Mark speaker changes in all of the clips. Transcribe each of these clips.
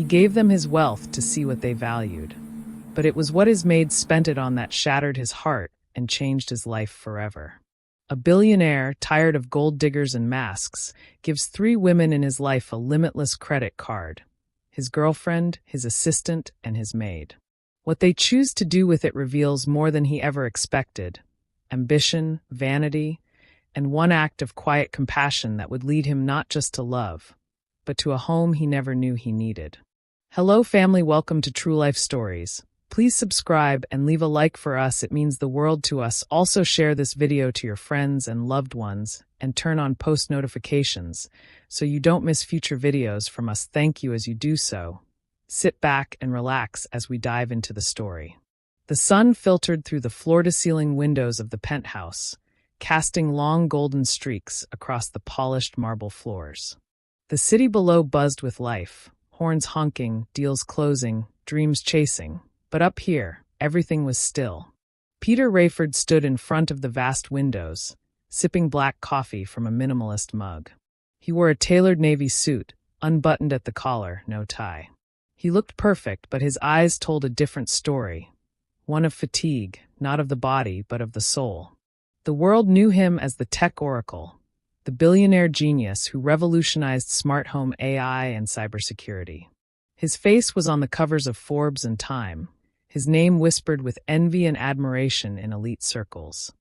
Speaker 1: He gave them his wealth to see what they valued. But it was what his maid spent it on that shattered his heart and changed his life forever. A billionaire, tired of gold diggers and masks, gives 3 women in his life a limitless credit card: his girlfriend, his assistant, and his maid. What they choose to do with it reveals more than he ever expected: ambition, vanity, and one act of quiet compassion that would lead him not just to love, but to a home he never knew he needed. Hello family, welcome to True Life Stories. Please subscribe and leave a like for us, it means the world to us. Also share this video to your friends and loved ones and turn on post notifications so you don't miss future videos from us. Thank you as you do so. Sit back and relax as we dive into the story. The sun filtered through the floor-to-ceiling windows of the penthouse, casting long golden streaks across the polished marble floors. The city below buzzed with life, horns honking, deals closing, dreams chasing. But up here, everything was still. Peter Rayford stood in front of the vast windows, sipping black coffee from a minimalist mug. He wore a tailored navy suit, unbuttoned at the collar, no tie. He looked perfect, but his eyes told a different story, one of fatigue, not of the body, but of the soul. The world knew him as the tech oracle, the billionaire genius who revolutionized smart home AI and cybersecurity. His face was on the covers of Forbes and Time, his name whispered with envy and admiration in elite circles.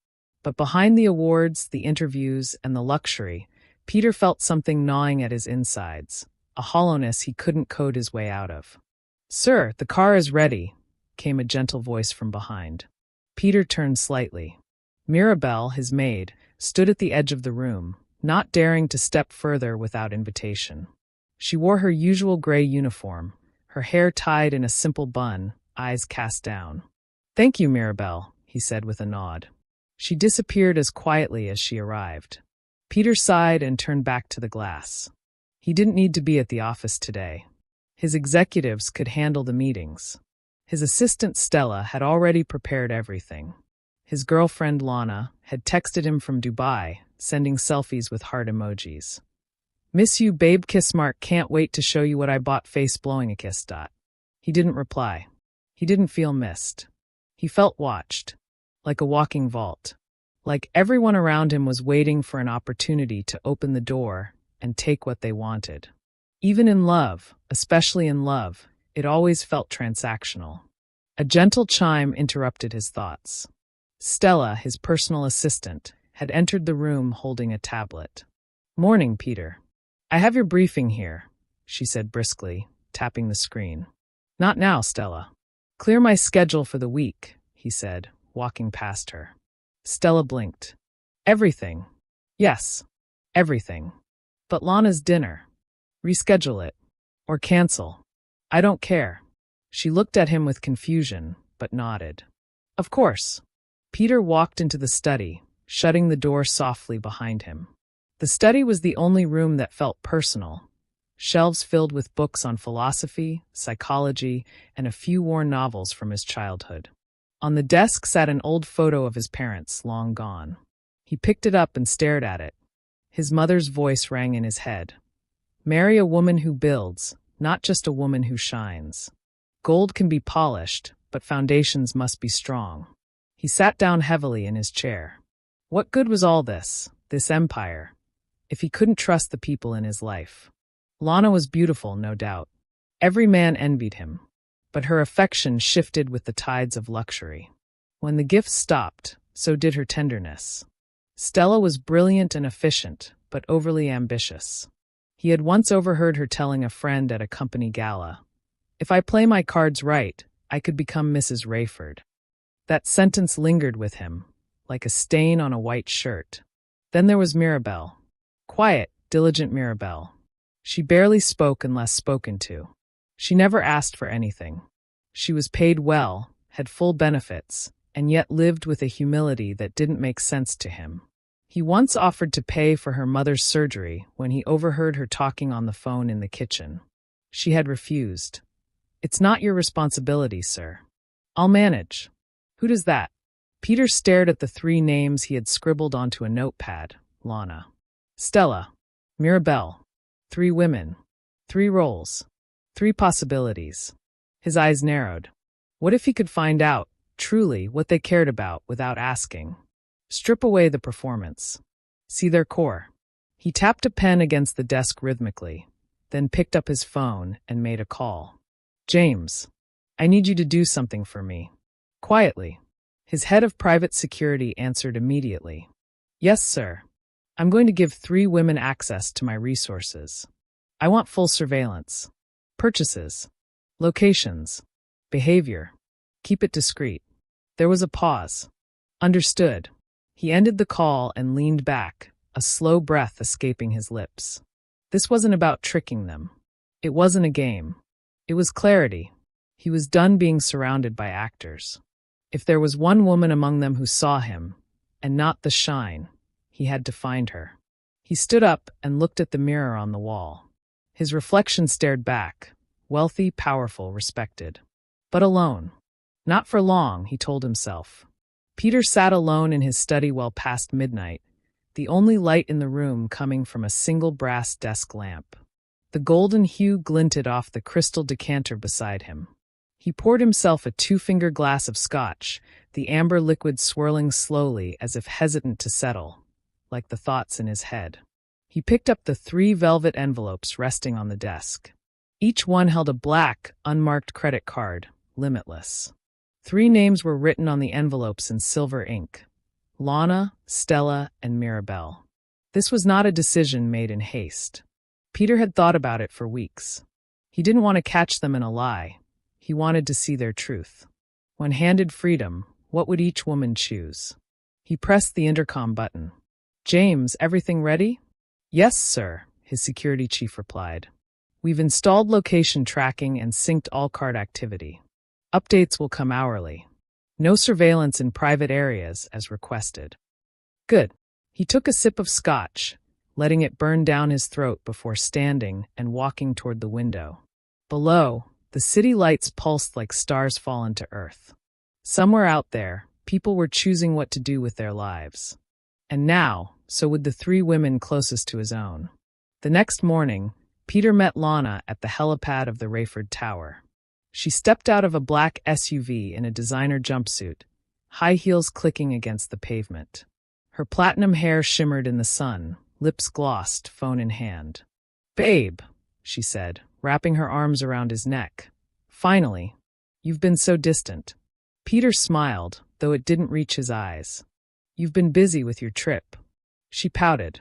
Speaker 1: But behind the awards, the interviews, and the luxury, Peter felt something gnawing at his insides, a hollowness he couldn't code his way out of. "Sir, the car is ready," came a gentle voice from behind. Peter turned slightly. Mirabelle, his maid, stood at the edge of the room, not daring to step further without invitation. She wore her usual gray uniform, her hair tied in a simple bun, eyes cast down. "Thank you, Mirabelle," he said with a nod. She disappeared as quietly as she arrived. Peter sighed and turned back to the glass. He didn't need to be at the office today. His executives could handle the meetings. His assistant Stella had already prepared everything. His girlfriend Lana had texted him from Dubai, sending selfies with heart emojis. "Miss you, babe, kiss mark, can't wait to show you what I bought, face blowing a kiss dot." He didn't reply. He didn't feel missed. He felt watched, like a walking vault. Like everyone around him was waiting for an opportunity to open the door and take what they wanted. Even in love, especially in love, it always felt transactional. A gentle chime interrupted his thoughts. Stella, his personal assistant, had entered the room holding a tablet. "Morning, Peter. I have your briefing here," she said briskly, tapping the screen. "Not now, Stella." "Clear my schedule for the week," he said, walking past her. Stella blinked. "Everything." "Yes, everything. But Lana's dinner. Reschedule it. Or cancel. I don't care." She looked at him with confusion, but nodded. "Of course." Peter walked into the study, shutting the door softly behind him. The study was the only room that felt personal. Shelves filled with books on philosophy, psychology, and a few worn novels from his childhood. On the desk sat an old photo of his parents, long gone. He picked it up and stared at it. His mother's voice rang in his head. "Marry a woman who builds, not just a woman who shines. Gold can be polished, but foundations must be strong." He sat down heavily in his chair. What good was all this empire, if he couldn't trust the people in his life? Lana was beautiful, no doubt. Every man envied him. But her affection shifted with the tides of luxury. When the gifts stopped, so did her tenderness. Stella was brilliant and efficient, but overly ambitious. He had once overheard her telling a friend at a company gala, "If I play my cards right, I could become Mrs. Rayford." That sentence lingered with him, like a stain on a white shirt. Then there was Mirabelle. Quiet, diligent Mirabelle. She barely spoke unless spoken to. She never asked for anything. She was paid well, had full benefits, and yet lived with a humility that didn't make sense to him. He once offered to pay for her mother's surgery when he overheard her talking on the phone in the kitchen. She had refused. "It's not your responsibility, sir. I'll manage." "Who does that?" Peter stared at the 3 names he had scribbled onto a notepad. Lana. Stella. Mirabelle. 3 women. 3 roles. 3 possibilities. His eyes narrowed. What if he could find out, truly, what they cared about without asking? Strip away the performance. See their core. He tapped a pen against the desk rhythmically, then picked up his phone and made a call. James, I need you to do something for me. Quietly. His head of private security answered immediately. Yes, sir. I'm going to give 3 women access to my resources. I want full surveillance. Purchases. Locations. Behavior. Keep it discreet. There was a pause. Understood. He ended the call and leaned back, a slow breath escaping his lips. This wasn't about tricking them. It wasn't a game. It was clarity. He was done being surrounded by actors. If there was one woman among them who saw him, and not the shine, he had to find her. He stood up and looked at the mirror on the wall. His reflection stared back, wealthy, powerful, respected. But alone. Not for long, he told himself. Peter sat alone in his study well past midnight, the only light in the room coming from a single brass desk lamp. The golden hue glinted off the crystal decanter beside him. He poured himself a 2-finger glass of scotch, the amber liquid swirling slowly as if hesitant to settle, like the thoughts in his head. He picked up the 3 velvet envelopes resting on the desk. Each one held a black, unmarked credit card, limitless. 3 names were written on the envelopes in silver ink: Lana, Stella, and Mirabelle. This was not a decision made in haste. Peter had thought about it for weeks. He didn't want to catch them in a lie. He wanted to see their truth. When handed freedom, what would each woman choose? He pressed the intercom button. James, everything ready? Yes, sir, his security chief replied. We've installed location tracking and synced all card activity. Updates will come hourly. No surveillance in private areas as requested. Good. He took a sip of scotch, letting it burn down his throat before standing and walking toward the window. Below, the city lights pulsed like stars fallen to earth. Somewhere out there, people were choosing what to do with their lives. And now, so would the 3 women closest to his own. The next morning, Peter met Lana at the helipad of the Rayford Tower. She stepped out of a black SUV in a designer jumpsuit, high heels clicking against the pavement. Her platinum hair shimmered in the sun, lips glossed, phone in hand. Babe, she said, wrapping her arms around his neck. Finally. You've been so distant. Peter smiled, though it didn't reach his eyes. You've been busy with your trip. She pouted.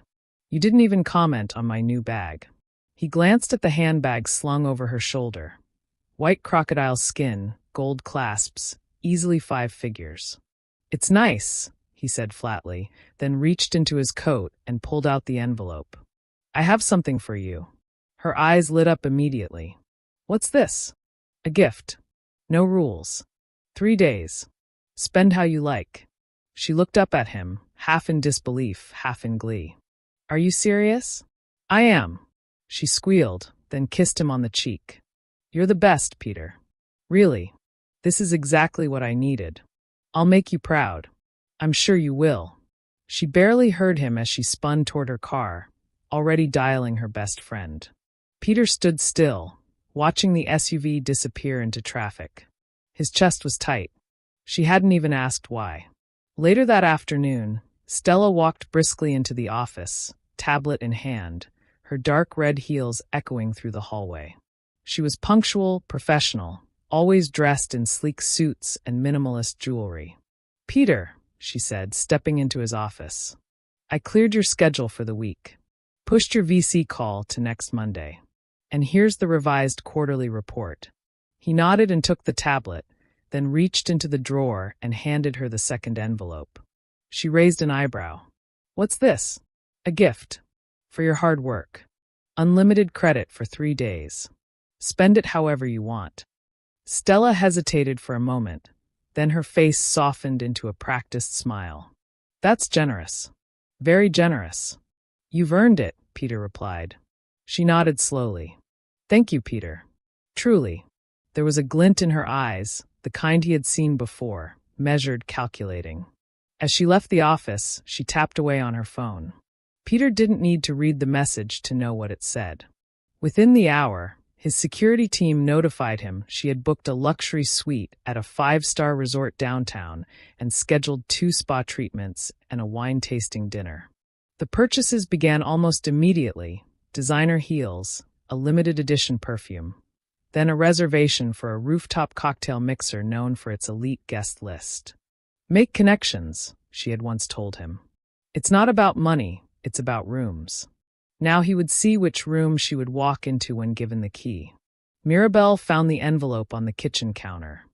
Speaker 1: You didn't even comment on my new bag. He glanced at the handbag slung over her shoulder. White crocodile skin, gold clasps, easily 5 figures. It's nice, he said flatly, then reached into his coat and pulled out the envelope. I have something for you. Her eyes lit up immediately. What's this? A gift. No rules. 3 days. Spend how you like. She looked up at him, half in disbelief, half in glee. Are you serious? I am. She squealed, then kissed him on the cheek. You're the best, Peter. Really. This is exactly what I needed. I'll make you proud. I'm sure you will. She barely heard him as she spun toward her car, already dialing her best friend. Peter stood still, watching the SUV disappear into traffic. His chest was tight. She hadn't even asked why. Later that afternoon, Stella walked briskly into the office, tablet in hand, her dark red heels echoing through the hallway. She was punctual, professional, always dressed in sleek suits and minimalist jewelry. Peter, she said, stepping into his office. I cleared your schedule for the week. Pushed your VC call to next Monday. And here's the revised quarterly report. He nodded and took the tablet, then reached into the drawer and handed her the second envelope. She raised an eyebrow. What's this? A gift. For your hard work. Unlimited credit for 3 days. Spend it however you want. Stella hesitated for a moment, then her face softened into a practiced smile. That's generous. Very generous. You've earned it, Peter replied. She nodded slowly. Thank you, Peter. Truly. There was a glint in her eyes, the kind he had seen before, measured, calculating. As she left the office, she tapped away on her phone. Peter didn't need to read the message to know what it said. Within the hour, His security team notified him she had booked a luxury suite at a 5-star resort downtown and scheduled 2 spa treatments and a wine-tasting dinner. The purchases began almost immediately: designer heels, a limited edition perfume, then a reservation for a rooftop cocktail mixer known for its elite guest list. "Make connections," she had once told him. "It's not about money, it's about rooms." Now he would see which room she would walk into when given the key. Mirabelle found the envelope on the kitchen counter.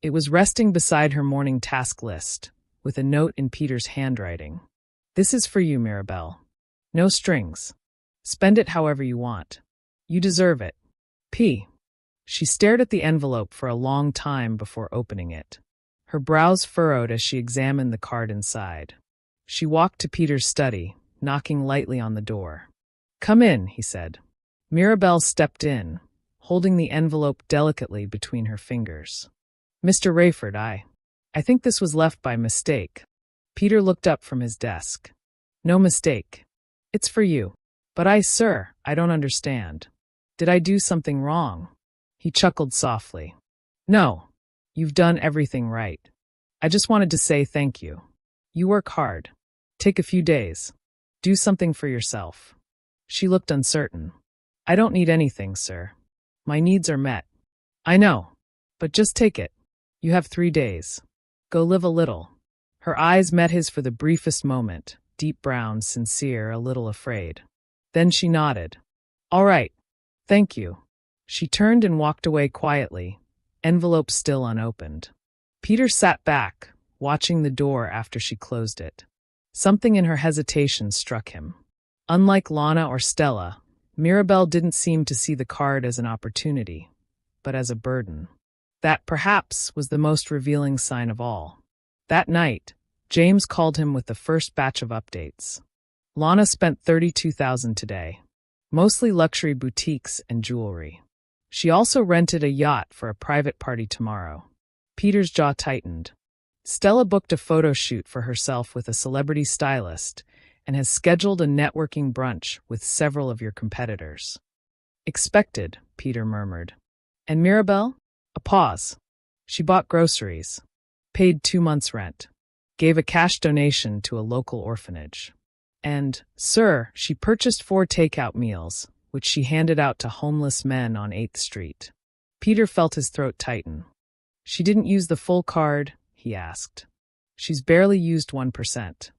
Speaker 1: It was resting beside her morning task list, with a note in Peter's handwriting. "This is for you, Mirabelle. No strings. Spend it however you want. You deserve it. P." She stared at the envelope for a long time before opening it. Her brows furrowed as she examined the card inside. She walked to Peter's study, knocking lightly on the door. "Come in," he said. Mirabelle stepped in, holding the envelope delicately between her fingers. "Mr. Rayford, I think this was left by mistake." Peter looked up from his desk. "No mistake. It's for you." "But sir, I don't understand. Did I do something wrong?" He chuckled softly. "No, you've done everything right. I just wanted to say thank you. You work hard. Take a few days. Do something for yourself." She looked uncertain. "I don't need anything, sir. My needs are met." "I know. But just take it. You have 3 days. Go live a little." Her eyes met his for the briefest moment, deep brown, sincere, a little afraid. Then she nodded. "All right. Thank you." She turned and walked away quietly, envelope still unopened. Peter sat back, watching the door after she closed it. Something in her hesitation struck him. Unlike Lana or Stella, Mirabelle didn't seem to see the card as an opportunity, but as a burden. That, perhaps, was the most revealing sign of all. That night, James called him with the first batch of updates. Lana spent $32,000 today, mostly luxury boutiques and jewelry. She also rented a yacht for a private party tomorrow. Peter's jaw tightened. Stella booked a photo shoot for herself with a celebrity stylist and has scheduled a networking brunch with several of your competitors. "Expected," Peter murmured. "And Mirabelle?" A pause. "She bought groceries, paid 2 months' rent, gave a cash donation to a local orphanage. And, sir, she purchased 4 takeout meals, which she handed out to homeless men on 8th Street. Peter felt his throat tighten. "She didn't use the full card?" he asked. "She's barely used 1%.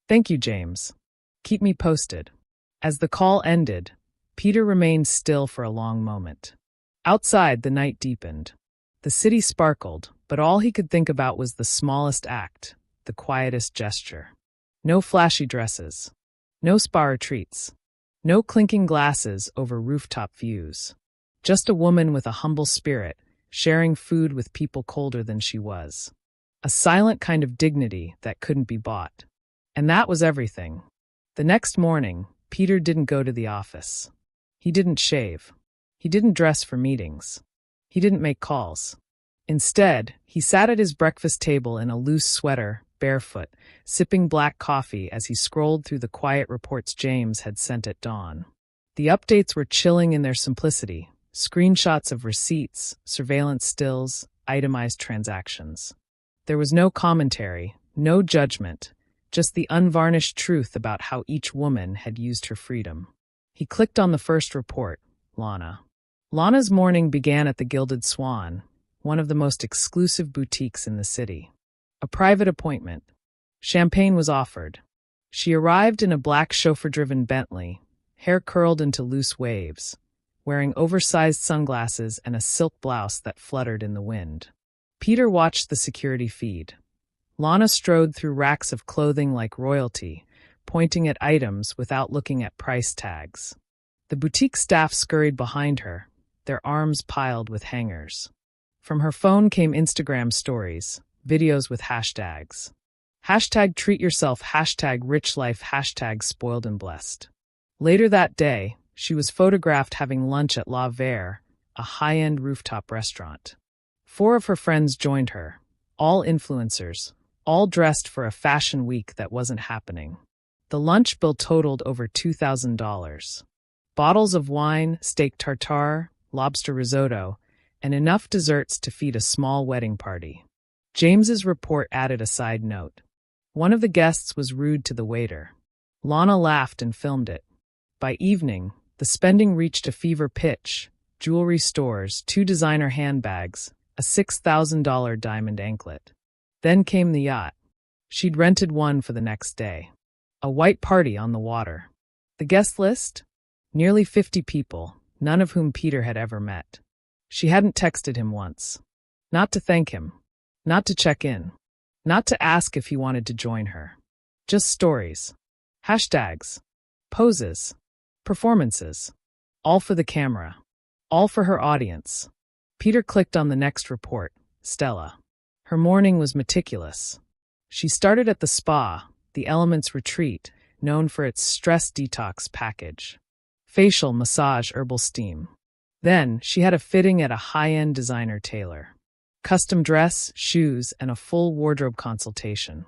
Speaker 1: "Thank you, James. Keep me posted." As the call ended, Peter remained still for a long moment. Outside, the night deepened. The city sparkled, but all he could think about was the smallest act, the quietest gesture. No flashy dresses. No spa retreats. No clinking glasses over rooftop views. Just a woman with a humble spirit, sharing food with people colder than she was. A silent kind of dignity that couldn't be bought. And that was everything. The next morning, Peter didn't go to the office. He didn't shave. He didn't dress for meetings. He didn't make calls. Instead, he sat at his breakfast table in a loose sweater, barefoot, sipping black coffee as he scrolled through the quiet reports James had sent at dawn. The updates were chilling in their simplicity: screenshots of receipts, surveillance stills, itemized transactions. There was no commentary, no judgment, just the unvarnished truth about how each woman had used her freedom. He clicked on the first report, Lana. Lana's morning began at the Gilded Swan, one of the most exclusive boutiques in the city. A private appointment. Champagne was offered. She arrived in a black chauffeur-driven Bentley, hair curled into loose waves, wearing oversized sunglasses and a silk blouse that fluttered in the wind. Peter watched the security feed. Lana strode through racks of clothing like royalty, pointing at items without looking at price tags. The boutique staff scurried behind her, their arms piled with hangers. From her phone came Instagram stories, videos with hashtags. Hashtag treat yourself, hashtag rich life, hashtag spoiled and blessed. Later that day, she was photographed having lunch at La Verre, a high-end rooftop restaurant. 4 of her friends joined her, all influencers, all dressed for a fashion week that wasn't happening. The lunch bill totaled over $2,000. Bottles of wine, steak tartare, lobster risotto, and enough desserts to feed a small wedding party. James's report added a side note. One of the guests was rude to the waiter. Lana laughed and filmed it. By evening, the spending reached a fever pitch: jewelry stores, 2 designer handbags, a $6,000 diamond anklet. Then came the yacht. She'd rented one for the next day. A white party on the water. The guest list? Nearly 50 people, none of whom Peter had ever met. She hadn't texted him once. Not to thank him. Not to check in. Not to ask if he wanted to join her. Just stories. Hashtags. Poses. Performances. All for the camera. All for her audience. Peter clicked on the next report, Stella. Her morning was meticulous. She started at the spa, the Elements Retreat, known for its stress detox package. Facial, massage, herbal steam. Then, she had a fitting at a high-end designer tailor. Custom dress, shoes, and a full wardrobe consultation.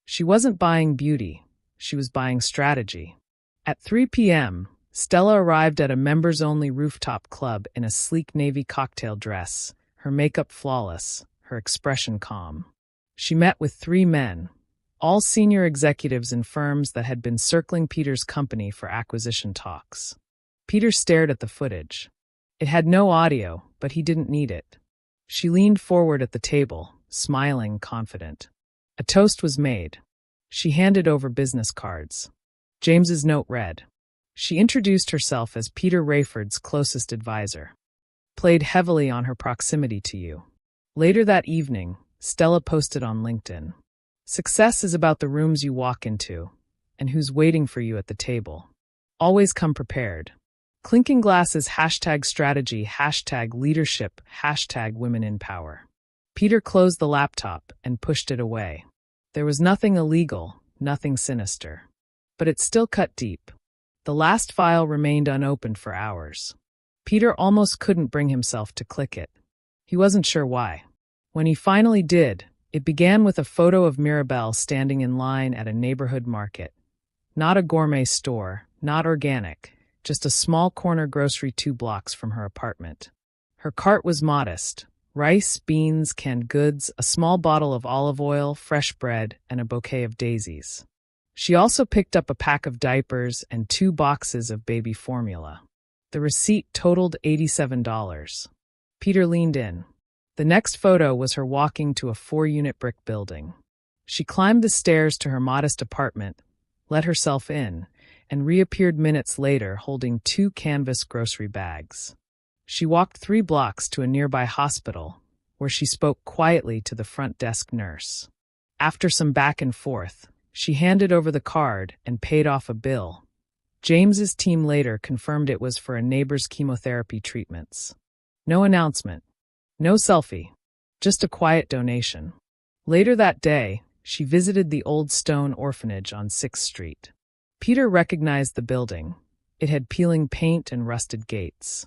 Speaker 1: She wasn't buying beauty. She was buying strategy. At 3 p.m., Stella arrived at a members-only rooftop club in a sleek navy cocktail dress, her makeup flawless, her expression calm. She met with 3 men, all senior executives in firms that had been circling Peter's company for acquisition talks. Peter stared at the footage. It had no audio, but he didn't need it. She leaned forward at the table, smiling, confident. A toast was made. She handed over business cards. James's note read. She introduced herself as Peter Rayford's closest advisor. Played heavily on her proximity to you. Later that evening, Stella posted on LinkedIn. Success is about the rooms you walk into, and who's waiting for you at the table. Always come prepared. Clinking glasses, #strategy, #leadership, #women in power. Peter closed the laptop and pushed it away. There was nothing illegal, nothing sinister. But it still cut deep. The last file remained unopened for hours. Peter almost couldn't bring himself to click it. He wasn't sure why. When he finally did, it began with a photo of Mirabelle standing in line at a neighborhood market. Not a gourmet store, not organic, just a small corner grocery 2 blocks from her apartment. Her cart was modest: rice, beans, canned goods, a small bottle of olive oil, fresh bread, and a bouquet of daisies. She also picked up a pack of diapers and 2 boxes of baby formula. The receipt totaled $87. Peter leaned in. The next photo was her walking to a 4-unit brick building. She climbed the stairs to her modest apartment, let herself in, and reappeared minutes later holding 2 canvas grocery bags. She walked 3 blocks to a nearby hospital, where she spoke quietly to the front desk nurse. After some back and forth, she handed over the card and paid off a bill. James's team later confirmed it was for a neighbor's chemotherapy treatments. No announcement. No selfie. Just a quiet donation. Later that day, she visited the old stone orphanage on 6th Street. Peter recognized the building. It had peeling paint and rusted gates.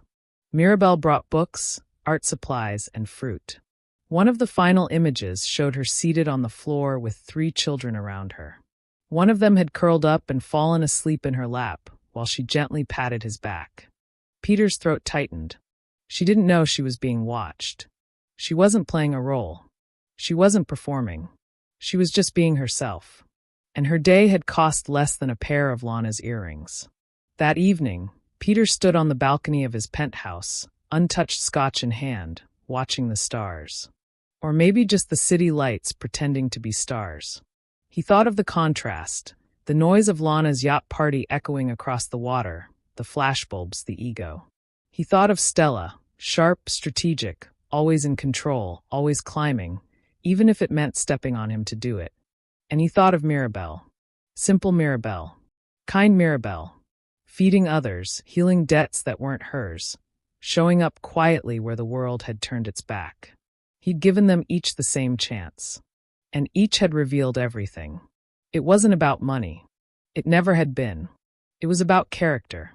Speaker 1: Mirabelle brought books, art supplies, and fruit. One of the final images showed her seated on the floor with 3 children around her. One of them had curled up and fallen asleep in her lap while she gently patted his back. Peter's throat tightened. She didn't know she was being watched. She wasn't playing a role. She wasn't performing. She was just being herself. And her day had cost less than a pair of Lana's earrings. That evening, Peter stood on the balcony of his penthouse, untouched scotch in hand, watching the stars. Or maybe just the city lights pretending to be stars. He thought of the contrast, the noise of Lana's yacht party echoing across the water, the flashbulbs, the ego. He thought of Stella, sharp, strategic, always in control, always climbing, even if it meant stepping on him to do it. And he thought of Mirabelle. Simple Mirabelle. Kind Mirabelle. Feeding others, healing debts that weren't hers, showing up quietly where the world had turned its back. He'd given them each the same chance. And each had revealed everything. It wasn't about money. It never had been. It was about character.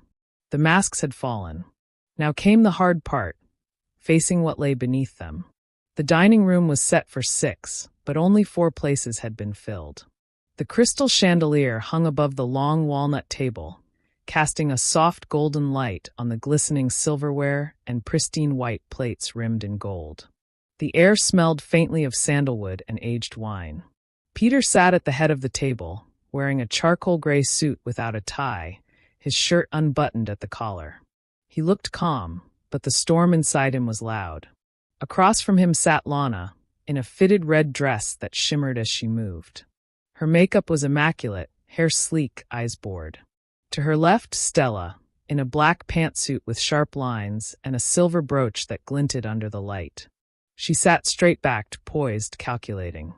Speaker 1: The masks had fallen. Now came the hard part, facing what lay beneath them. The dining room was set for 6, but only 4 places had been filled. The crystal chandelier hung above the long walnut table, casting a soft golden light on the glistening silverware and pristine white plates rimmed in gold. The air smelled faintly of sandalwood and aged wine. Peter sat at the head of the table, wearing a charcoal gray suit without a tie, his shirt unbuttoned at the collar. He looked calm, but the storm inside him was loud. Across from him sat Lana, in a fitted red dress that shimmered as she moved. Her makeup was immaculate, hair sleek, eyes bored. To her left, Stella, in a black pantsuit with sharp lines and a silver brooch that glinted under the light. She sat straight-backed, poised, calculating.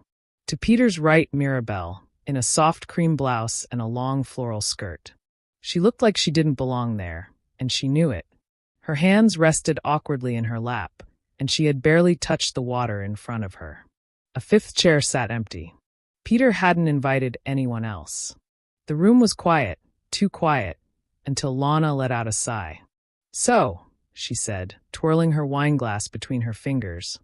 Speaker 1: To Peter's right, Mirabelle, in a soft cream blouse and a long floral skirt. She looked like she didn't belong there, and she knew it. Her hands rested awkwardly in her lap, and she had barely touched the water in front of her. A fifth chair sat empty. Peter hadn't invited anyone else. The room was quiet, too quiet, until Lana let out a sigh. "So," she said, twirling her wineglass between her fingers.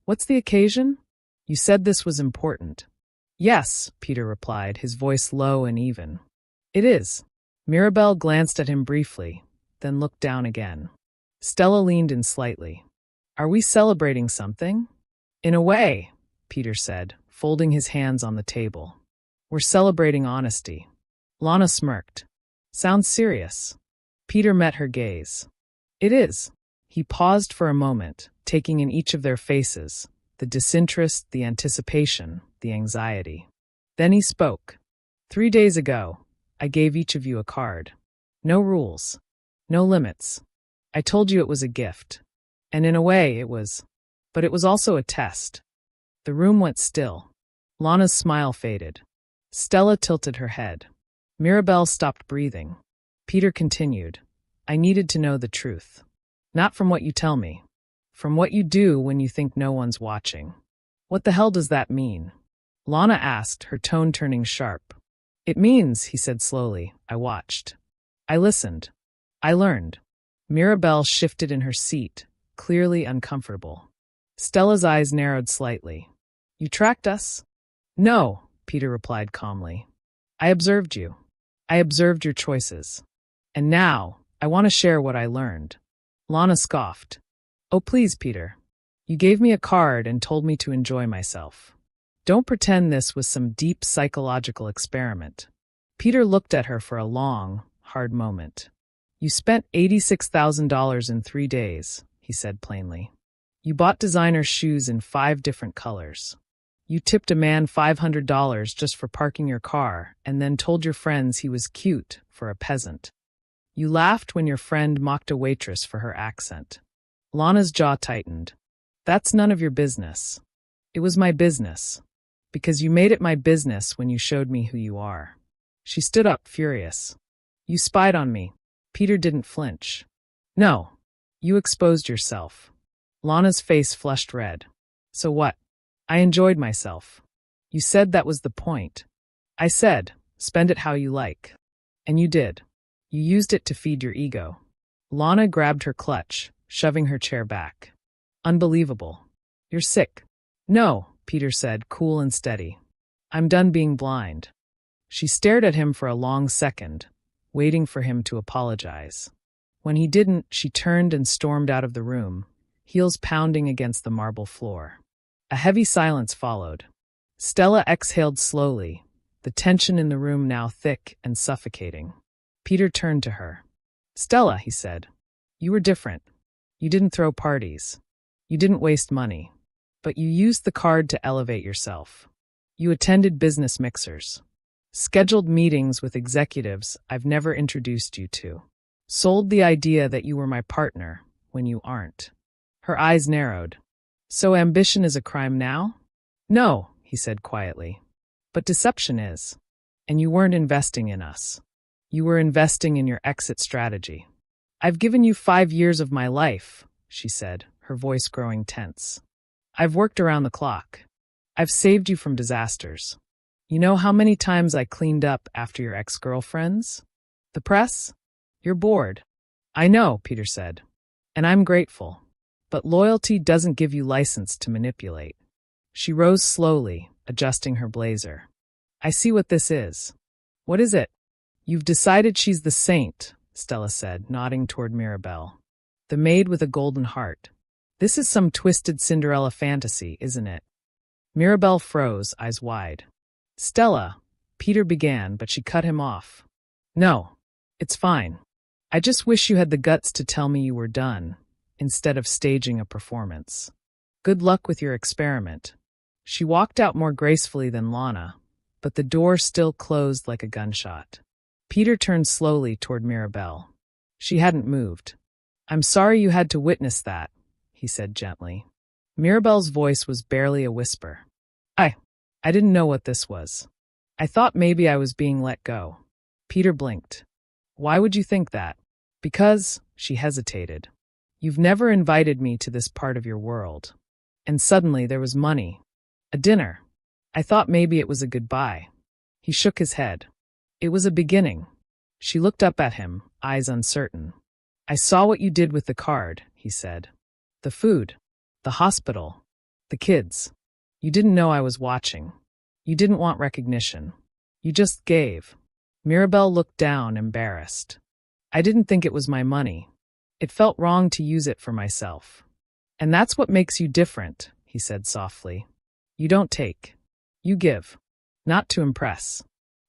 Speaker 1: "What's the occasion? You said this was important." "Yes," Peter replied, his voice low and even. "It is." Mirabelle glanced at him briefly, then looked down again. Stella leaned in slightly. "Are we celebrating something?" "In a way," Peter said, folding his hands on the table. "We're celebrating honesty." Lana smirked. "Sounds serious." Peter met her gaze. "It is." He paused for a moment, taking in each of their faces, the disinterest, the anticipation, the anxiety. Then he spoke. "3 days ago, I gave each of you a card. No rules. No limits. I told you it was a gift. And in a way, it was. But it was also a test." The room went still. Lana's smile faded. Stella tilted her head. Mirabelle stopped breathing. Peter continued. "I needed to know the truth. Not from what you tell me. From what you do when you think no one's watching." "What the hell does that mean?" Lana asked, her tone turning sharp. "It means," he said slowly, "I watched. I listened. I learned." Mirabelle shifted in her seat, clearly uncomfortable. Stella's eyes narrowed slightly. "You tracked us?" "No," Peter replied calmly. "I observed you. I observed your choices. And now, I want to share what I learned." Lana scoffed. "Oh, please, Peter. You gave me a card and told me to enjoy myself. Don't pretend this was some deep psychological experiment." Peter looked at her for a long, hard moment. "You spent $86,000 in 3 days," he said plainly. "You bought designer shoes in 5 different colors. You tipped a man $500 just for parking your car and then told your friends he was cute for a peasant. You laughed when your friend mocked a waitress for her accent." Lana's jaw tightened. "That's none of your business." "It was my business. Because you made it my business when you showed me who you are." She stood up, furious. "You spied on me." Peter didn't flinch. "No. You exposed yourself." Lana's face flushed red. "So what? I enjoyed myself. You said that was the point." "I said, spend it how you like." "And you did. You used it to feed your ego." Lana grabbed her clutch, shoving her chair back. "Unbelievable. You're sick." "No," Peter said, cool and steady. "I'm done being blind." She stared at him for a long second, waiting for him to apologize. When he didn't, she turned and stormed out of the room, heels pounding against the marble floor. A heavy silence followed. Stella exhaled slowly, the tension in the room now thick and suffocating. Peter turned to her. "Stella," he said, "you were different. You didn't throw parties. You didn't waste money. But you used the card to elevate yourself. You attended business mixers. Scheduled meetings with executives I've never introduced you to. Sold the idea that you were my partner when you aren't." Her eyes narrowed. "So ambition is a crime now?" "No," he said quietly. "But deception is. And you weren't investing in us. You were investing in your exit strategy." "I've given you 5 years of my life," she said, her voice growing tense. "I've worked around the clock. I've saved you from disasters. You know how many times I cleaned up after your ex-girlfriends? The press? You're bored." "I know," Peter said. "And I'm grateful. But loyalty doesn't give you license to manipulate." She rose slowly, adjusting her blazer. "I see what this is." "What is it?" You've decided she's the saint, Stella said, nodding toward Mirabelle. The maid with a golden heart. This is some twisted Cinderella fantasy, isn't it? Mirabelle froze, eyes wide. Stella, Peter began, but she cut him off. No, it's fine. I just wish you had the guts to tell me you were done, instead of staging a performance. Good luck with your experiment. She walked out more gracefully than Lana, but the door still closed like a gunshot. Peter turned slowly toward Mirabelle. She hadn't moved. I'm sorry you had to witness that, he said gently. Mirabelle's voice was barely a whisper. I didn't know what this was. I thought maybe I was being let go. Peter blinked. Why would you think that? Because, she hesitated. You've never invited me to this part of your world. And suddenly there was money. A dinner. I thought maybe it was a goodbye. He shook his head. It was a beginning. She looked up at him, eyes uncertain. I saw what you did with the card, he said. The food. The hospital. The kids. You didn't know I was watching. You didn't want recognition. You just gave. Mirabelle looked down, embarrassed. I didn't think it was my money. It felt wrong to use it for myself. And that's what makes you different, he said softly. You don't take. You give. Not to impress.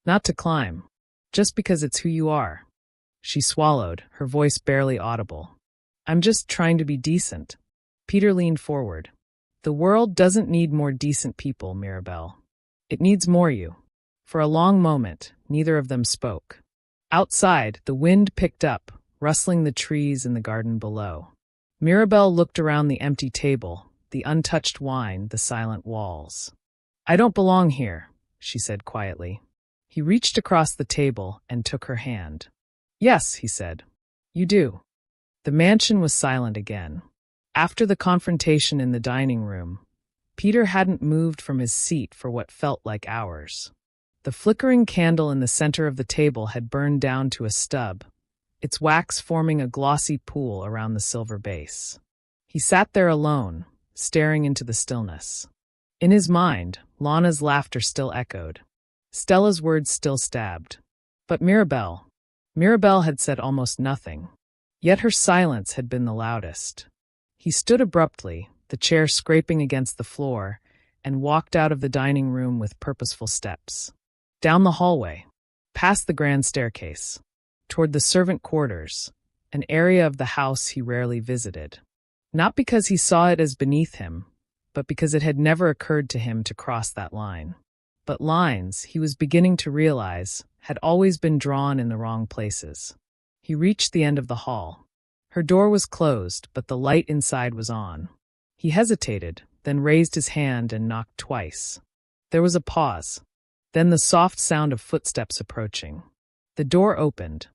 Speaker 1: Not to climb. Just because it's who you are. She swallowed, her voice barely audible. I'm just trying to be decent. Peter leaned forward. The world doesn't need more decent people, Mirabelle. It needs more you. For a long moment, neither of them spoke. Outside, the wind picked up, rustling the trees in the garden below. Mirabelle looked around the empty table, the untouched wine, the silent walls. I don't belong here, she said quietly. He reached across the table and took her hand. Yes, he said. You do. The mansion was silent again. After the confrontation in the dining room, Peter hadn't moved from his seat for what felt like hours. The flickering candle in the center of the table had burned down to a stub, its wax forming a glossy pool around the silver base. He sat there alone, staring into the stillness. In his mind, Lana's laughter still echoed. Stella's words still stabbed. But Mirabelle had said almost nothing. Yet her silence had been the loudest. He stood abruptly, the chair scraping against the floor, and walked out of the dining room with purposeful steps. Down the hallway, past the grand staircase, toward the servant quarters, an area of the house he rarely visited. Not because he saw it as beneath him, but because it had never occurred to him to cross that line. But lines, he was beginning to realize, had always been drawn in the wrong places. He reached the end of the hall. Her door was closed, but the light inside was on. He hesitated, then raised his hand and knocked twice. There was a pause. Then the soft sound of footsteps approaching. The door opened.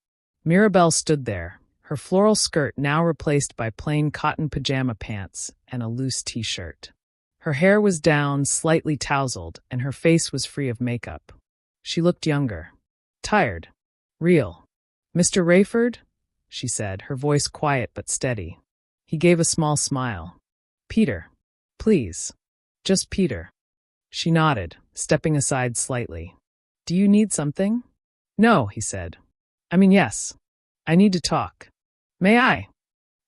Speaker 1: Mirabelle stood there, her floral skirt now replaced by plain cotton pajama pants and a loose t-shirt. Her hair was down, slightly tousled, and her face was free of makeup. She looked younger. Tired. Real. Mr. Rayford? She said, her voice quiet but steady. He gave a small smile. Peter. Please. Just Peter. She nodded, stepping aside slightly. Do you need something? No, he said. I mean, yes. I need to talk. May I?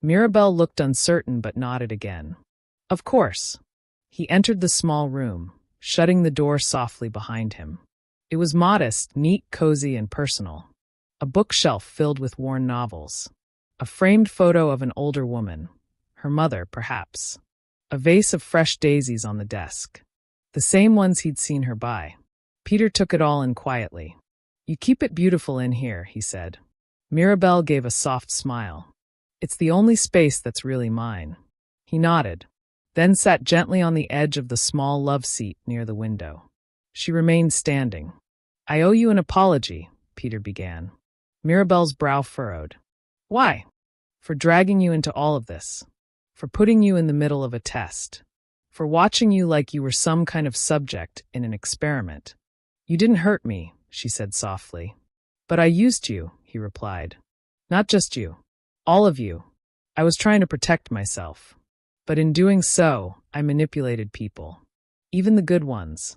Speaker 1: Mirabelle looked uncertain but nodded again. Of course. He entered the small room, shutting the door softly behind him. It was modest, neat, cozy, and personal. A bookshelf filled with worn novels. A framed photo of an older woman. Her mother, perhaps. A vase of fresh daisies on the desk. The same ones he'd seen her buy. Peter took it all in quietly. You keep it beautiful in here, he said. Mirabelle gave a soft smile. It's the only space that's really mine. He nodded, then sat gently on the edge of the small love seat near the window. She remained standing. I owe you an apology, Peter began. Mirabelle's brow furrowed. Why? For dragging you into all of this. For putting you in the middle of a test. For watching you like you were some kind of subject in an experiment. You didn't hurt me, she said softly. But I used you, he replied. Not just you. All of you. I was trying to protect myself. But in doing so, I manipulated people. Even the good ones.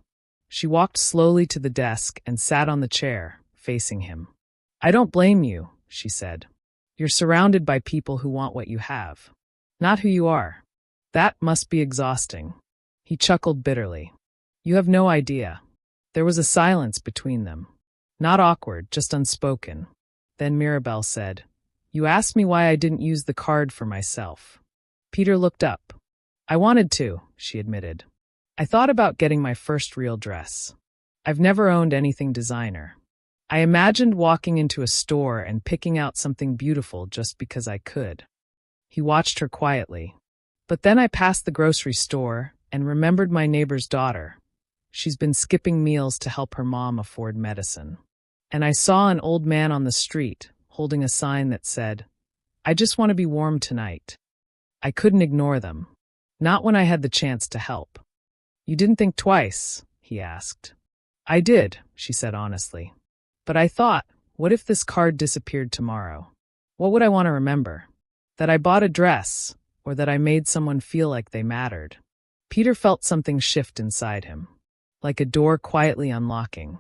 Speaker 1: She walked slowly to the desk and sat on the chair, facing him. I don't blame you, she said. You're surrounded by people who want what you have, not who you are. That must be exhausting. He chuckled bitterly. You have no idea. There was a silence between them. Not awkward, just unspoken. Then Mirabelle said, You asked me why I didn't use the card for myself. Peter looked up. I wanted to, she admitted. I thought about getting my first real dress. I've never owned anything designer. I imagined walking into a store and picking out something beautiful just because I could. He watched her quietly. But then I passed the grocery store and remembered my neighbor's daughter. She's been skipping meals to help her mom afford medicine. And I saw an old man on the street holding a sign that said, I just want to be warm tonight. I couldn't ignore them. Not when I had the chance to help. You didn't think twice? He asked. I did, she said honestly. But I thought, what if this card disappeared tomorrow? What would I want to remember? That I bought a dress, or that I made someone feel like they mattered. Peter felt something shift inside him, like a door quietly unlocking.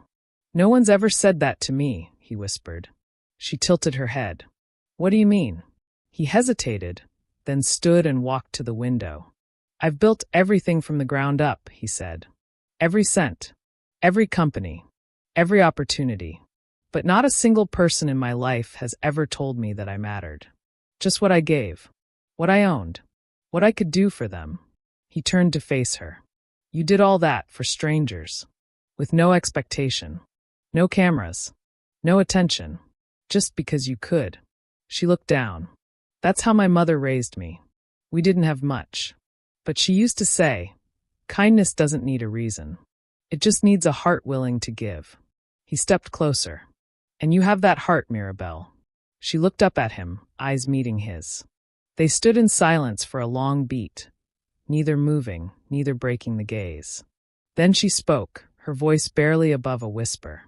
Speaker 1: No one's ever said that to me, he whispered. She tilted her head. What do you mean? He hesitated, then stood and walked to the window. I've built everything from the ground up, he said. Every cent, every company, every opportunity. But not a single person in my life has ever told me that I mattered. Just what I gave, what I owned, what I could do for them. He turned to face her. You did all that for strangers, with no expectation, no cameras, no attention, just because you could. She looked down. That's how my mother raised me. We didn't have much. But she used to say, kindness doesn't need a reason. It just needs a heart willing to give. He stepped closer. And you have that heart, Mirabelle. She looked up at him, eyes meeting his. They stood in silence for a long beat, neither moving, neither breaking the gaze. Then she spoke, her voice barely above a whisper.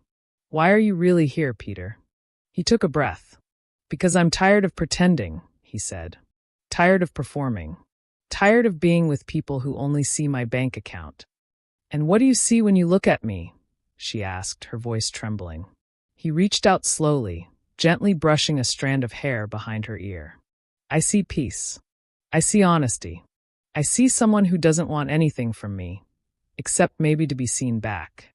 Speaker 1: Why are you really here, Peter? He took a breath. Because I'm tired of pretending, he said. Tired of performing. Tired of being with people who only see my bank account. And what do you see when you look at me? She asked, her voice trembling. He reached out slowly, gently brushing a strand of hair behind her ear. I see peace. I see honesty. I see someone who doesn't want anything from me, except maybe to be seen back.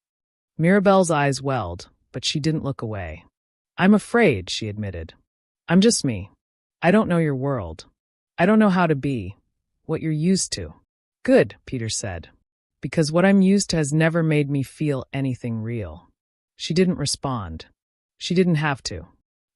Speaker 1: Mirabelle's eyes welled, but she didn't look away. I'm afraid, she admitted. I'm just me. I don't know your world. I don't know how to be, what you're used to. Good, Peter said, because what I'm used to has never made me feel anything real. She didn't respond. She didn't have to.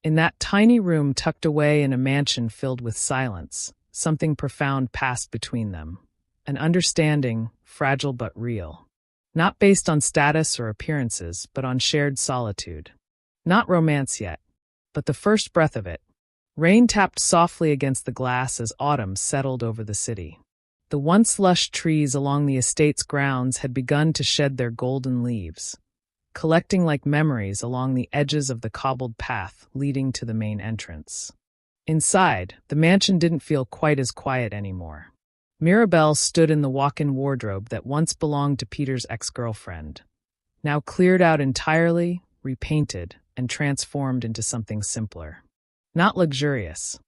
Speaker 1: In that tiny room tucked away in a mansion filled with silence, something profound passed between them. An understanding, fragile but real. Not based on status or appearances, but on shared solitude. Not romance yet, but the first breath of it. Rain tapped softly against the glass as autumn settled over the city. The once lush trees along the estate's grounds had begun to shed their golden leaves, collecting like memories along the edges of the cobbled path leading to the main entrance. Inside, the mansion didn't feel quite as quiet anymore. Mirabelle stood in the walk-in wardrobe that once belonged to Peter's ex-girlfriend, now cleared out entirely, repainted, and transformed into something simpler. Not luxurious,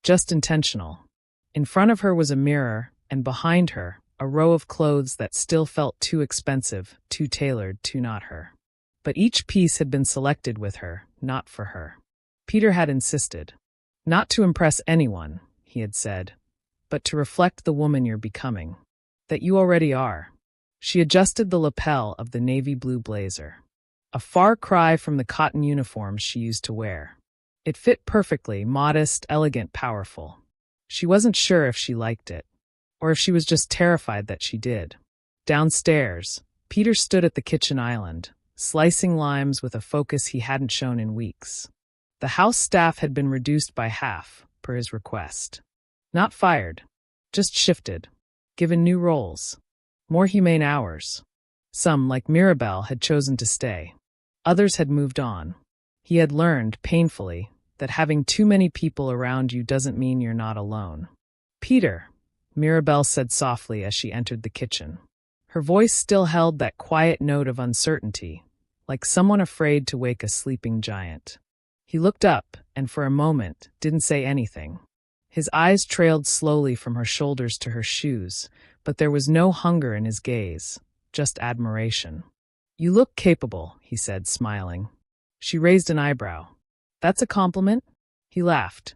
Speaker 1: just intentional. In front of her was a mirror, and behind her, a row of clothes that still felt too expensive, too tailored, too not her. But each piece had been selected with her, not for her. Peter had insisted. Not to impress anyone, he had said, but to reflect the woman you're becoming. That you already are. She adjusted the lapel of the navy blue blazer. A far cry from the cotton uniforms she used to wear. It fit perfectly, modest, elegant, powerful. She wasn't sure if she liked it, or if she was just terrified that she did. Downstairs, Peter stood at the kitchen island, slicing limes with a focus he hadn't shown in weeks. The house staff had been reduced by half, per his request. Not fired, just shifted, given new roles, more humane hours. Some, like Mirabelle, had chosen to stay. Others had moved on. He had learned, painfully, that having too many people around you doesn't mean you're not alone. Peter, Mirabelle said softly as she entered the kitchen. Her voice still held that quiet note of uncertainty, like someone afraid to wake a sleeping giant. He looked up and for a moment didn't say anything. His eyes trailed slowly from her shoulders to her shoes, but there was no hunger in his gaze, just admiration. "You look capable," he said, smiling. She raised an eyebrow. "That's a compliment?" He laughed.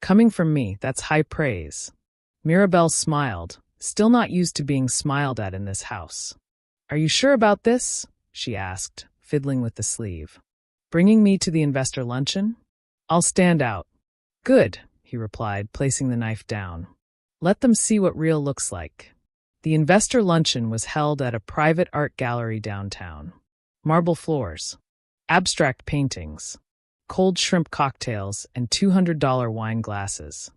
Speaker 1: "Coming from me, that's high praise." Mirabelle smiled, still not used to being smiled at in this house. "Are you sure about this?" she asked, fiddling with the sleeve. "Bringing me to the investor luncheon? I'll stand out." "Good," he replied, placing the knife down. "Let them see what real looks like." The investor luncheon was held at a private art gallery downtown. Marble floors, abstract paintings, cold shrimp cocktails, and $200 wine glasses.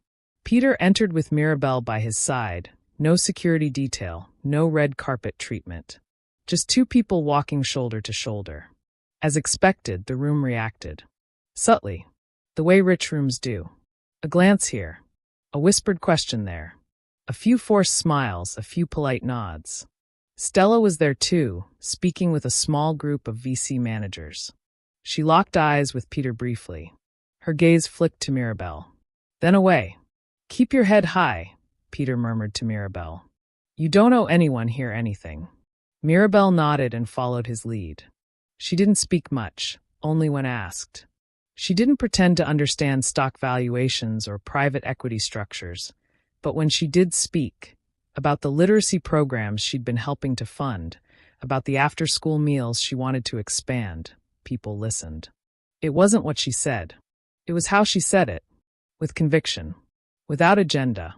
Speaker 1: Peter entered with Mirabelle by his side, no security detail, no red carpet treatment. Just two people walking shoulder to shoulder. As expected, the room reacted. Subtly, the way rich rooms do. A glance here, a whispered question there. A few forced smiles, a few polite nods. Stella was there too, speaking with a small group of VC managers. She locked eyes with Peter briefly. Her gaze flicked to Mirabelle. Then away. "Keep your head high," Peter murmured to Mirabelle. "You don't owe anyone here anything." Mirabelle nodded and followed his lead. She didn't speak much, only when asked. She didn't pretend to understand stock valuations or private equity structures, but when she did speak, about the literacy programs she'd been helping to fund, about the after-school meals she wanted to expand, people listened. It wasn't what she said. It was how she said it, with conviction, without agenda.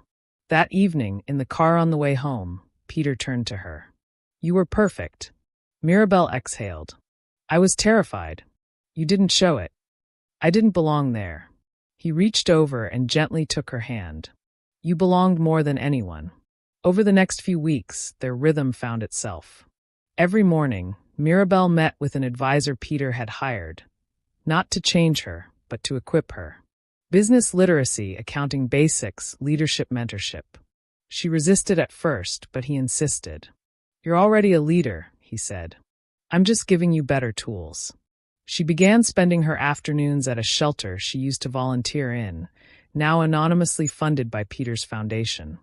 Speaker 1: That evening, in the car on the way home, Peter turned to her. "You were perfect." Mirabelle exhaled. "I was terrified. You didn't show it. I didn't belong there." He reached over and gently took her hand. "You belonged more than anyone." Over the next few weeks, their rhythm found itself. Every morning, Mirabelle met with an advisor Peter had hired, not to change her, but to equip her. Business literacy, accounting basics, leadership mentorship. She resisted at first, but he insisted. "You're already a leader," he said. "I'm just giving you better tools." She began spending her afternoons at a shelter she used to volunteer in, now anonymously funded by Peter's foundation.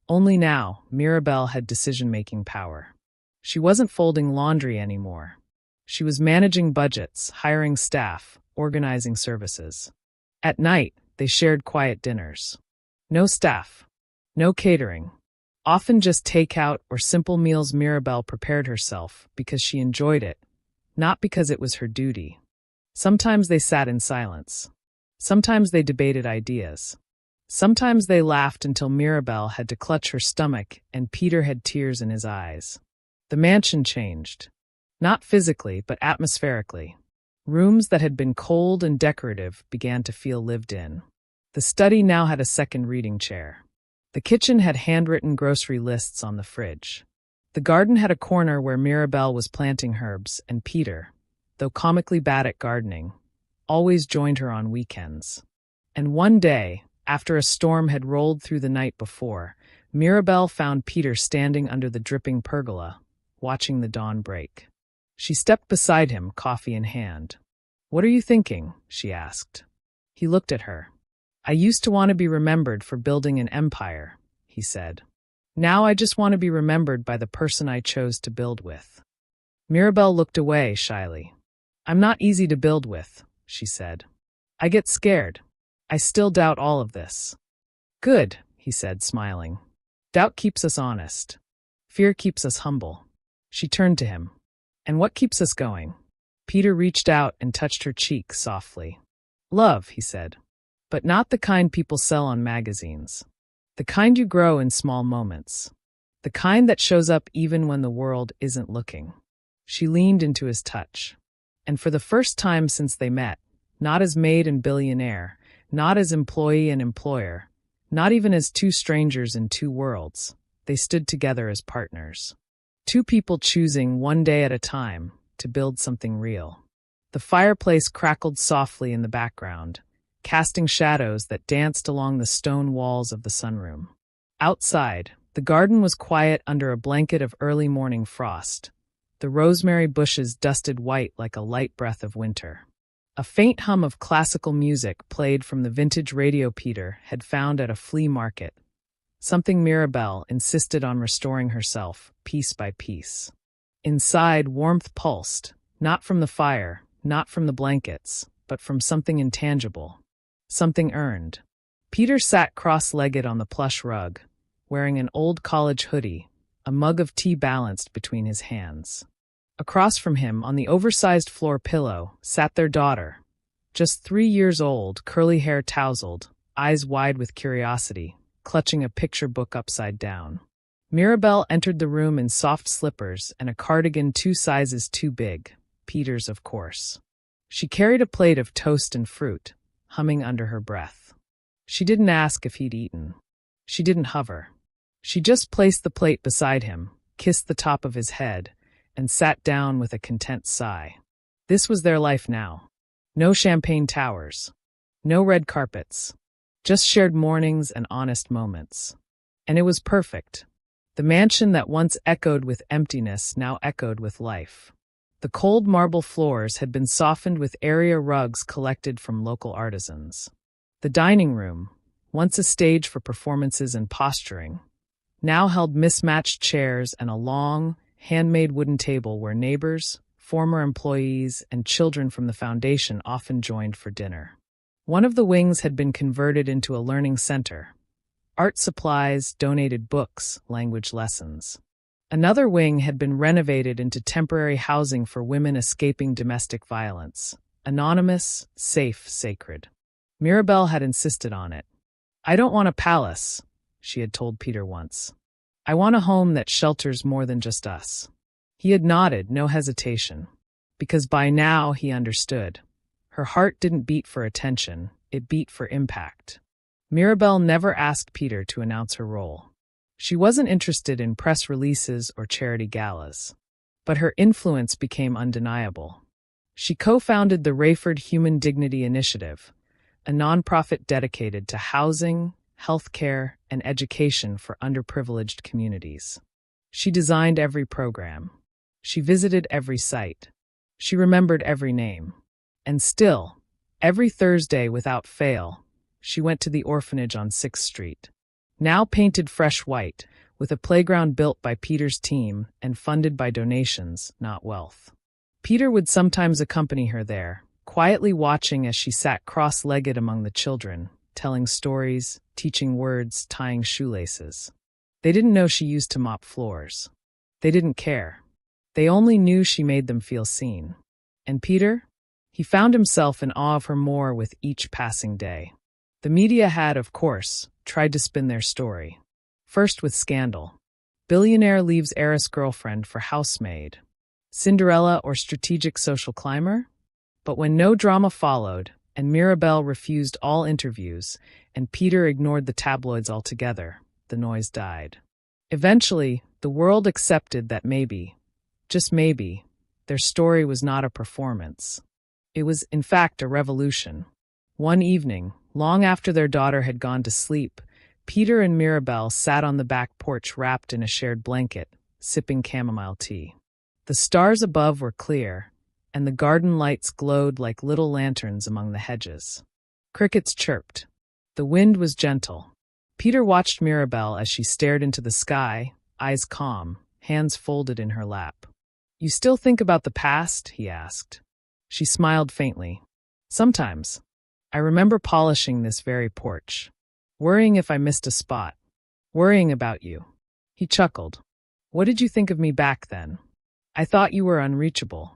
Speaker 1: Only now, Mirabelle had decision-making power. She wasn't folding laundry anymore. She was managing budgets, hiring staff, organizing services. At night, they shared quiet dinners. No staff. No catering. Often just takeout or simple meals. Mirabelle prepared herself because she enjoyed it, not because it was her duty. Sometimes they sat in silence. Sometimes they debated ideas. Sometimes they laughed until Mirabelle had to clutch her stomach and Peter had tears in his eyes. The mansion changed. Not physically, but atmospherically. Rooms that had been cold and decorative began to feel lived in. The study now had a second reading chair. The kitchen had handwritten grocery lists on the fridge. The garden had a corner where Mirabelle was planting herbs, and Peter, though comically bad at gardening, always joined her on weekends. And one day, after a storm had rolled through the night before, Mirabelle found Peter standing under the dripping pergola, watching the dawn break. She stepped beside him, coffee in hand. "What are you thinking?" she asked. He looked at her. "I used to want to be remembered for building an empire," he said. "Now I just want to be remembered by the person I chose to build with." Mirabelle looked away shyly. "I'm not easy to build with," she said. "I get scared. I still doubt all of this." "Good," he said, smiling. "Doubt keeps us honest. Fear keeps us humble." She turned to him. "And what keeps us going?" Peter reached out and touched her cheek softly. "Love," he said. "But not the kind people sell on magazines. The kind you grow in small moments. The kind that shows up even when the world isn't looking." She leaned into his touch. And for the first time since they met, not as maid and billionaire, not as employee and employer, not even as two strangers in two worlds, they stood together as partners. Two people choosing one day at a time to build something real. The fireplace crackled softly in the background, casting shadows that danced along the stone walls of the sunroom. Outside, the garden was quiet under a blanket of early morning frost. The rosemary bushes dusted white like a light breath of winter. A faint hum of classical music played from the vintage radio Peter had found at a flea market, something Mirabelle insisted on restoring herself, piece by piece. Inside, warmth pulsed, not from the fire, not from the blankets, but from something intangible, something earned. Peter sat cross-legged on the plush rug, wearing an old college hoodie, a mug of tea balanced between his hands. Across from him, on the oversized floor pillow, sat their daughter, just 3 years old, curly hair tousled, eyes wide with curiosity, clutching a picture book upside down. Mirabelle entered the room in soft slippers and a cardigan 2 sizes too big, Peter's of course. She carried a plate of toast and fruit, humming under her breath. She didn't ask if he'd eaten. She didn't hover. She just placed the plate beside him, kissed the top of his head, and sat down with a content sigh. This was their life now. No champagne towers. No red carpets. Just shared mornings and honest moments. And it was perfect. The mansion that once echoed with emptiness now echoed with life. The cold marble floors had been softened with area rugs collected from local artisans. The dining room, once a stage for performances and posturing, now held mismatched chairs and a long, handmade wooden table where neighbors, former employees, and children from the foundation often joined for dinner. One of the wings had been converted into a learning center. Art supplies, donated books, language lessons. Another wing had been renovated into temporary housing for women escaping domestic violence. Anonymous, safe, sacred. Mirabelle had insisted on it. "I don't want a palace," she had told Peter once. "I want a home that shelters more than just us." He had nodded, no hesitation, because by now he understood. Her heart didn't beat for attention, it beat for impact. Mirabelle never asked Peter to announce her role. She wasn't interested in press releases or charity galas. But her influence became undeniable. She co-founded the Rayford Human Dignity Initiative, a nonprofit dedicated to housing, healthcare, and education for underprivileged communities. She designed every program. She visited every site. She remembered every name. And still, every Thursday without fail, she went to the orphanage on 6th Street. Now painted fresh white, with a playground built by Peter's team and funded by donations, not wealth. Peter would sometimes accompany her there, quietly watching as she sat cross-legged among the children, telling stories, teaching words, tying shoelaces. They didn't know she used to mop floors. They didn't care. They only knew she made them feel seen. And Peter? He found himself in awe of her more with each passing day. The media had, of course, tried to spin their story. First with scandal. Billionaire leaves heiress girlfriend for housemaid. Cinderella or strategic social climber? But when no drama followed, and Mirabelle refused all interviews, and Peter ignored the tabloids altogether, the noise died. Eventually, the world accepted that maybe, just maybe, their story was not a performance. It was, in fact, a revolution. One evening, long after their daughter had gone to sleep, Peter and Mirabelle sat on the back porch wrapped in a shared blanket, sipping chamomile tea. The stars above were clear, and the garden lights glowed like little lanterns among the hedges. Crickets chirped. The wind was gentle. Peter watched Mirabelle as she stared into the sky, eyes calm, hands folded in her lap. "You still think about the past?" he asked. She smiled faintly. "Sometimes. I remember polishing this very porch, worrying if I missed a spot, worrying about you." He chuckled. "What did you think of me back then? I thought you were unreachable.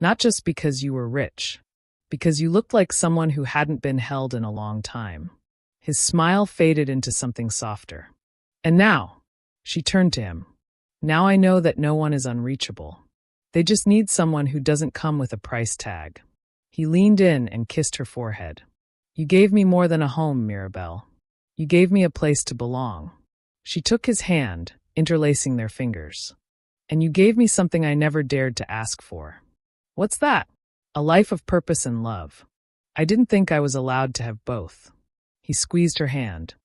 Speaker 1: Not just because you were rich, because you looked like someone who hadn't been held in a long time." His smile faded into something softer. "And now," she turned to him, "now I know that no one is unreachable. They just need someone who doesn't come with a price tag." He leaned in and kissed her forehead. "You gave me more than a home, Mirabelle. You gave me a place to belong." She took his hand, interlacing their fingers. "And you gave me something I never dared to ask for." "What's that?" "A life of purpose and love. I didn't think I was allowed to have both." He squeezed her hand.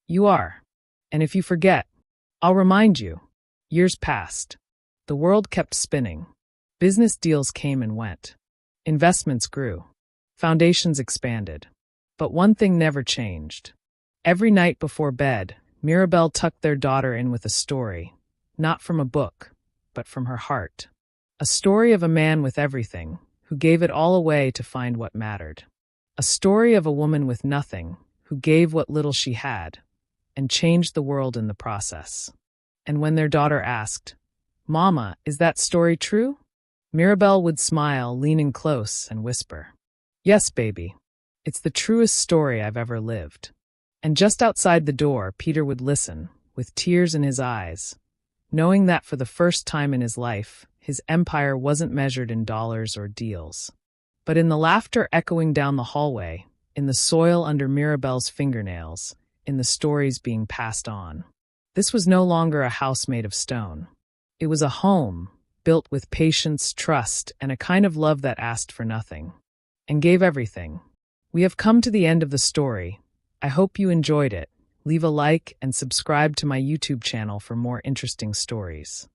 Speaker 1: "You are. And if you forget, I'll remind you." Years passed. The world kept spinning. Business deals came and went. Investments grew. Foundations expanded. But one thing never changed. Every night before bed, Mirabelle tucked their daughter in with a story, not from a book, but from her heart. A story of a man with everything, who gave it all away to find what mattered. A story of a woman with nothing, who gave what little she had, and changed the world in the process. And when their daughter asked, "Mama, is that story true?" Mirabelle would smile, lean in close, and whisper, "Yes, baby. It's the truest story I've ever lived." And just outside the door, Peter would listen, with tears in his eyes, knowing that for the first time in his life, his empire wasn't measured in dollars or deals, but in the laughter echoing down the hallway, in the soil under Mirabelle's fingernails, in the stories being passed on. This was no longer a house made of stone. It was a home, built with patience, trust, and a kind of love that asked for nothing, and gave everything. We have come to the end of the story. I hope you enjoyed it. Leave a like and subscribe to my YouTube channel for more interesting stories.